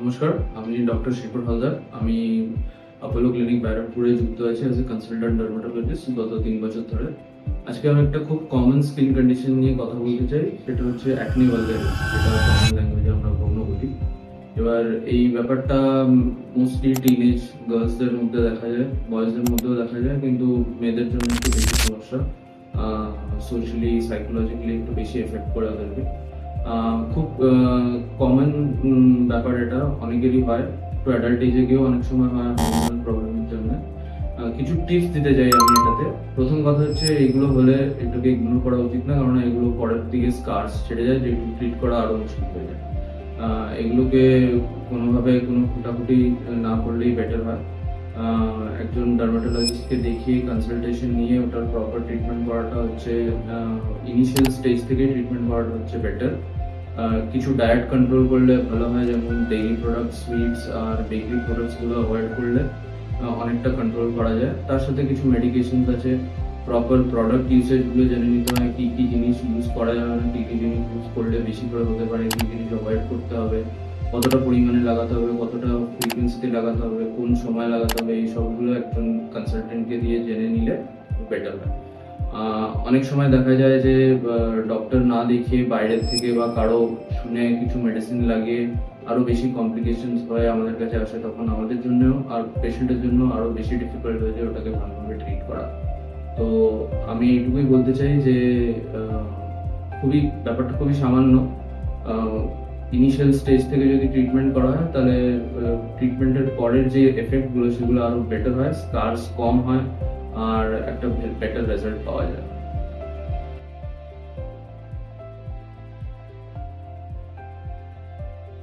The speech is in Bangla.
নমস্কার, আমি ডক্টর শেখর হালদার। আমি অ্যাপোলো ক্লিনিক ব্যারাকপুরে যুক্ত আছি অ্যাজ এ কনসালট্যান্ট ডার্মাটোলজিস্ট গত 3 বছর ধরে। আজকে আমি একটা খুব কমন স্কিন কন্ডিশন নিয়ে কথা বলতে চাই, সেটা হচ্ছে অ্যাকনে ভালগারিস, যেটা কমন ল্যাঙ্গুয়েজে আমরা ব্রণ বলি। এবার এই ব্যাপারটা মোস্টলি টিনেজ গার্লসদের মধ্যে দেখা যায়, বয়েজদের মধ্যেও দেখা যায়, কিন্তু মেয়েদের জন্য একটু বেশি সমস্যা। সোশ্যালি সাইকোলজিক্যালি একটু বেশি এফেক্ট করে ওদেরকে। খুব কমন ব্যাপার, এটা অনেকেরই হয়, তো অ্যাডাল্ট এজে গিয়েও অনেক সময় হয় হরমোনাল প্রবলেমের জন্য। কিছু টিপস দিতে চাই আমি এটাতে। প্রথম কথা হচ্ছে, এগুলো হলে এটাকে ইগনোর করা উচিত না, কারণ এগুলো পরের দিকে স্কার্স ছেড়ে যায়, যেগুলো ট্রিট করা আরো মুশকিল হয়ে যায়। এগুলোকে কোনোভাবে কোনো ফুটাফুটি না করলেই বেটার হয়। একজন ডার্মাটোলজিস্টকে দেখিয়ে কনসালটেশন নিয়ে ওটার প্রপার ট্রিটমেন্ট করাটা হচ্ছে, ইনিশিয়াল স্টেজ থেকে ট্রিটমেন্ট করাটা হচ্ছে বেটার। কিছু ডায়েট কন্ট্রোল করলে ভালো হয়, যেমন ডেইরি প্রোডাক্ট, সুইটস আর বেকারি প্রোডাক্টসগুলো অ্যাভয়েড করলে অনেকটা কন্ট্রোল করা যায়। তার সাথে কিছু মেডিকেশন আছে, প্রপার প্রোডাক্ট ইউসেজগুলো জেনে নিতে হয়, কী কী জিনিস ইউজ করা যাবে না, কী কী জিনিস ইউজ করলে বেশি করে হতে পারে, কী জিনিস অ্যাভয়েড করতে হবে, কতটা পরিমাণে লাগাতে হবে, কতটা ফ্রিকোয়েন্সিতে লাগাতে হবে, কোন সময় লাগাতে হবে, এই সবগুলো একজন কনসালটেন্টকে দিয়ে জেনে নিলে বেটার হয়। অনেক সময় দেখা যায় যে ডক্টর না দেখিয়ে বাইরের থেকে বা কারো শুনে কিছু মেডিসিন লাগিয়ে আরো বেশি কমপ্লিকেশনস হয়ে আমাদের কাছে আসে, তখন আমাদের জন্য আর পেশেন্টের জন্য আরো বেশি ডিফিকাল্ট হয়ে যায় ওটাকে ভালোভাবে ট্রিট করা। তো আমি এইটুকুই বলতে চাই যে আহ, ব্যাপারটা খুবই সামান্য। ইনিশিয়াল স্টেজ থেকে যদি ট্রিটমেন্ট করা হয়, তাহলে ট্রিটমেন্টের পরের যে এফেক্টগুলো সেগুলো আরো বেটার হয়, স্কার্স কম হয়, আর একটা বেটার রেজাল্ট পাওয়া যায়।